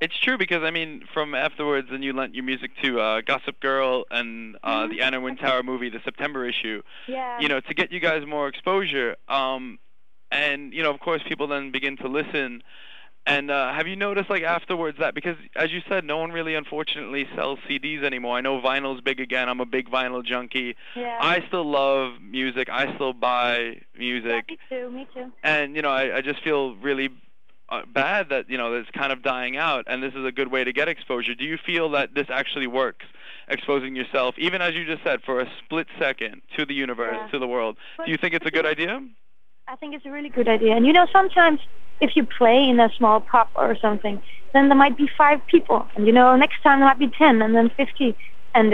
It's true because I mean, from afterwards, and you lent your music to Gossip Girl and Hmm. the Anna Wintour movie, the September issue. Yeah. To get you guys more exposure. And of course, people then begin to listen. And have you noticed, like afterwards, that because as you said, no one really, unfortunately, sells CDs anymore. I know vinyl's big again. I'm a big vinyl junkie. Yeah. I still love music. I still buy Yeah, music. me too. Me too. And I just feel really bad that it's kind of dying out, and this is a good way to get exposure. Do you feel that this actually works, exposing yourself, even as you just said, for a split second to the universe, Yeah. to the world? But Do you think it's a good idea? I think it's a really good idea. And sometimes if you play in a small pub or something, then there might be 5 people, and next time there might be 10, and then 50, and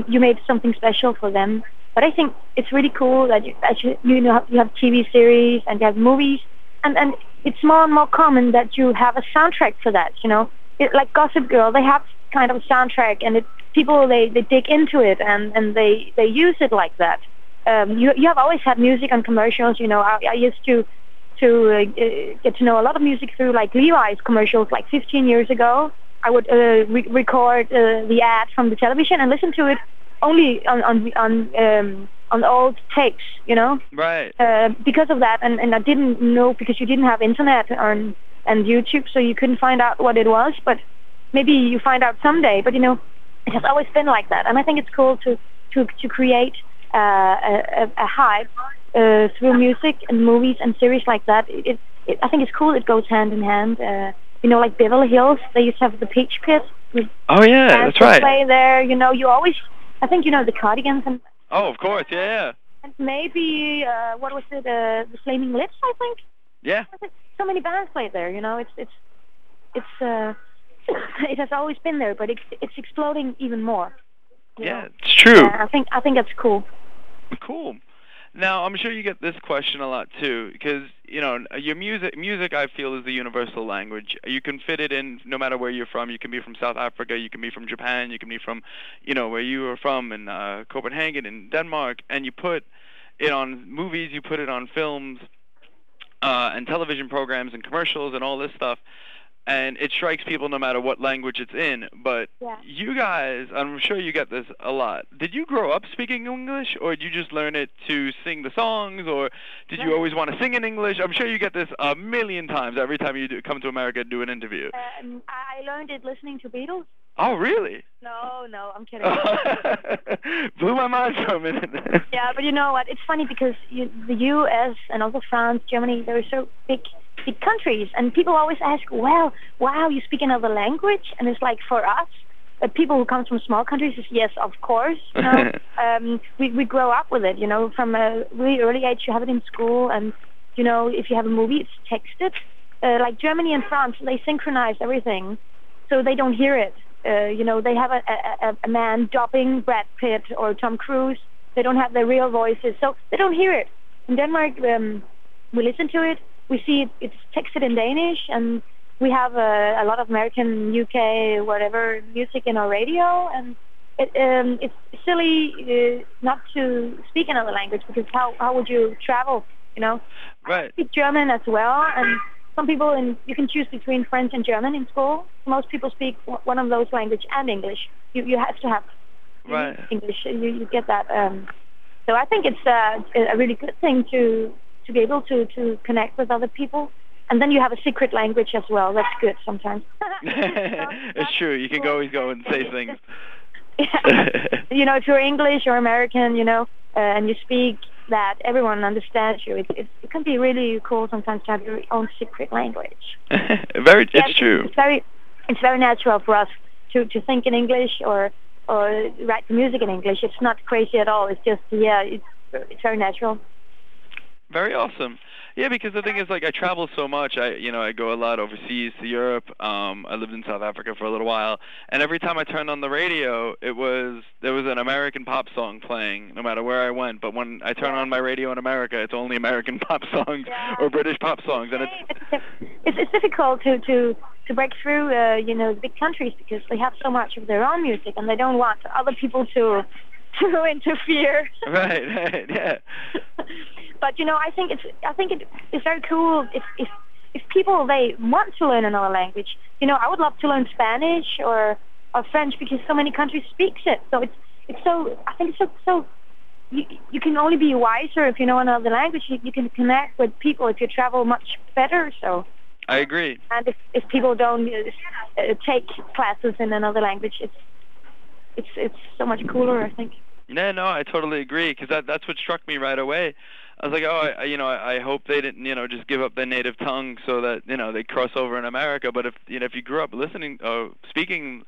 you made something special for them. But I think it's really cool that you have TV series and you have movies, and it's more and more common that you have a soundtrack for that. Like Gossip Girl, they have kind of a soundtrack, and people they dig into it, and they use it like that. You have always had music on commercials. I used to get to know a lot of music through like Levi's commercials like 15 years ago. I would record the ad from the television and listen to it only on old tapes, Right. because of that, and I didn't know, because you didn't have internet and YouTube, so you couldn't find out what it was. But maybe you find out someday. But it has always been like that, and I think it's cool to create a hype through music and movies and series like that. I think it's cool. It goes hand in hand. Like Beverly Hills, they used to have the Peach Pit. Oh yeah, that's right. Play there. You always. I think the Cardigans and. Oh, of course, yeah. And maybe what was it? The Flaming Lips, I think. Yeah. So many bands played there. It's it has always been there, but it's exploding even more. Yeah, it's true. Yeah, I think that's cool. Cool. Now, I'm sure you get this question a lot too, because your music I feel is the universal language. You can fit it in no matter where you're from. You can be from South Africa, you can be from Japan, you can be from, where you are from in Copenhagen in Denmark, and you put it on movies, you put it on films, and television programs and commercials and all this stuff. And it strikes people no matter what language it's in. But you guys, I'm sure you get this a lot. Did you grow up speaking English, or did you just learn it to sing the songs, or did you always want to sing in English? I'm sure you get this a million times every time you come to America and do an interview. I learned it listening to Beatles. Oh, really? No, I'm kidding. Blew my mind for a minute. Yeah, but you know what? It's funny because the U.S. and also France, Germany, they're so big countries, and people always ask, well, wow, you speak another language? And it's like, for us, people who come from small countries, is yes, of course. We grow up with it, from a really early age. You have it in school, and if you have a movie, it's texted. Like Germany and France, they synchronize everything, so they don't hear it. They have a man dubbing Brad Pitt or Tom Cruise. They don't have their real voices, so they don't hear it. In Denmark, we listen to it. We see it's texted in Danish, and we have a lot of American, UK, whatever music in our radio, and it's silly not to speak another language, because how would you travel, Right. I speak German as well, and some people, you can choose between French and German in school. Most people speak one of those languages and English. You have to have English. You get that. So I think it's a really good thing to be able to connect with other people. And then you have a secret language as well. That's good sometimes. It's true. You can always go and say things. Yeah. If you're English or American, and you speak that, everyone understands you. It can be really cool sometimes to have your own secret language. It's true. It's very natural for us to think in English or write the music in English. It's not crazy at all. It's just it's very natural. Very awesome. Yeah, because the thing is, like, I travel so much. I go a lot overseas to Europe. I lived in South Africa for a little while, and every time I turned on the radio, there was an American pop song playing, no matter where I went. But when I turn on my radio in America, it's only American pop songs or British pop songs, and it's difficult to break through, the big countries, because they have so much of their own music, and they don't want other people to interfere. Right, yeah. But I think it's very cool if if people they want to learn another language, I would love to learn Spanish or French because so many countries speaks it. So it's so I think it's so you can only be wiser if you know another language. You can connect with people if you travel much better. So I agree. And if people don't take classes in another language, it's so much cooler, I think. Yeah, no, I totally agree, because that's what struck me right away. I was like, I hope they didn't, just give up their native tongue so that, they cross over in America. But if you grew up speaking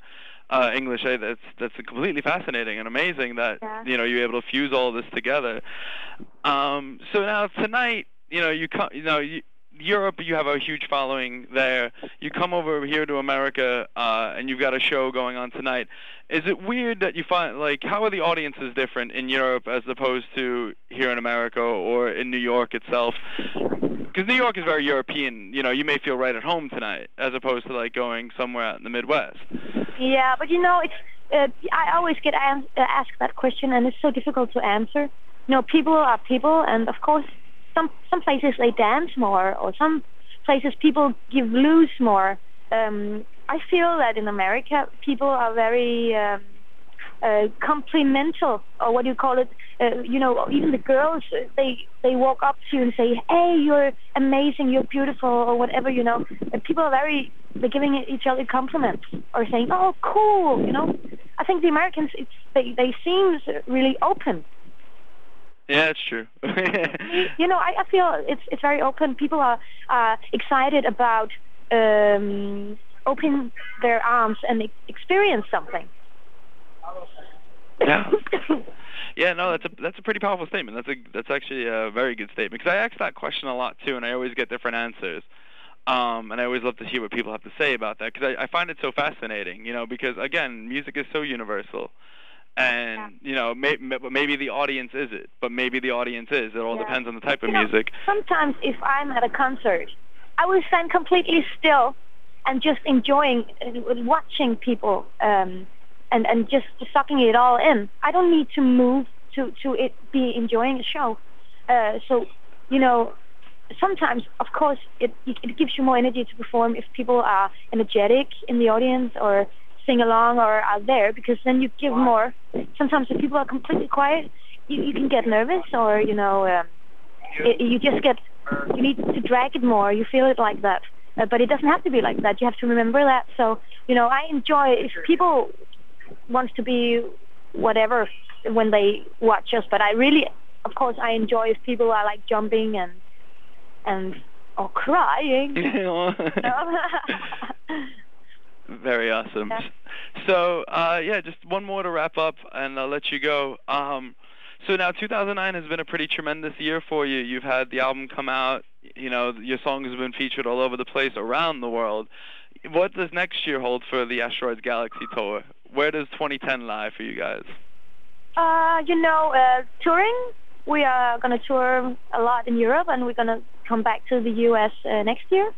English, that's completely fascinating and amazing that, you're able to fuse all this together. So now tonight, Europe, you have a huge following there. You come over here to America, and you've got a show going on tonight. Is it weird that you find, how are the audiences different in Europe as opposed to here in America or in New York itself? Because New York is very European. You may feel right at home tonight as opposed to, going somewhere out in the Midwest. Yeah, but, it's I always get asked that question, and it's so difficult to answer. People are people, and, of course, some places they dance more, or some places people give loose more. I feel that in America people are very complimental, or what do you call it? Even the girls they walk up to you and say, "Hey, you're amazing, you're beautiful," or whatever. People are they're giving each other compliments or saying, "Oh, cool." I think the Americans they seem really open. Yeah, it's true. I feel it's very open. People are excited about opening their arms and experience something. Yeah. Yeah, no, that's a pretty powerful statement. That's actually a very good statement, because I ask that question a lot too, and I always get different answers. And I always love to hear what people have to say about that, because I find it so fascinating. Because again, music is so universal. And, maybe the audience is it, but maybe the audience is. It all depends on the type of music. Sometimes if I'm at a concert, I will stand completely still and just enjoying watching people and just sucking it all in. I don't need to move to it be enjoying a show. So, sometimes, of course, it gives you more energy to perform if people are energetic in the audience or sing along or are there, because then you give more. Sometimes if people are completely quiet, you can get nervous, or you need to drag it more. You feel it like that, but it doesn't have to be like that. You have to remember that. So I enjoy if people wants to be whatever when they watch us, but I really, of course, I enjoy if people are jumping and or crying. Very awesome. Yeah. So, just one more to wrap up, and I'll let you go. So now 2009 has been a pretty tremendous year for you. You've had the album come out. Your songs have been featured all over the place around the world. What does next year hold for the Asteroids Galaxy Tour? Where does 2010 lie for you guys? Touring. We are going to tour a lot in Europe, and we're going to come back to the U.S. Next year.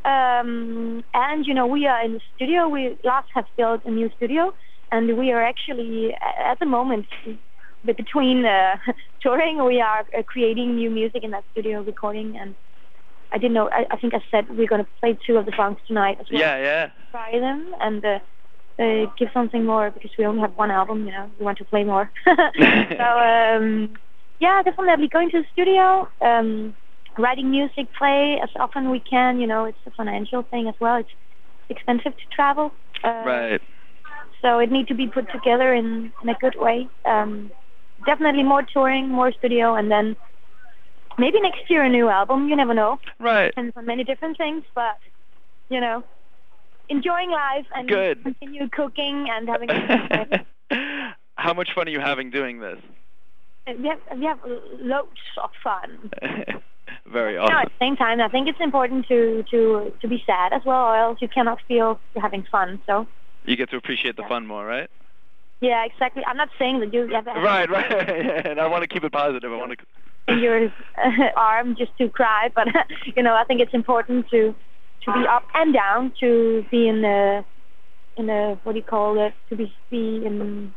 And we are in the studio. Lars have built a new studio, and we are actually at the moment between touring. We are creating new music in that studio, recording. And I didn't know. I think I said we're going to play 2 of the songs tonight as well. Yeah. Try them and give something more, because we only have 1 album. We want to play more. So definitely going to the studio. Writing music, play as often we can. It's a financial thing as well. It's expensive to travel. Right. So it needs to be put together in a good way. Definitely more touring, more studio, and then maybe next year a new album. You never know. Right. Depends on many different things, but, enjoying life and continue cooking and having fun. How much fun are you having doing this? We have loads of fun. Very awesome. At the same time, I think it's important to be sad as well, or else you cannot feel you're having fun. So you get to appreciate the fun more, right? Yeah, exactly. I'm not saying that you have to have right. And I want to keep it positive. I want to in your arm just to cry, but I think it's important to be up and down, to be in a what do you call it? To be in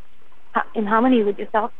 harmony with yourself.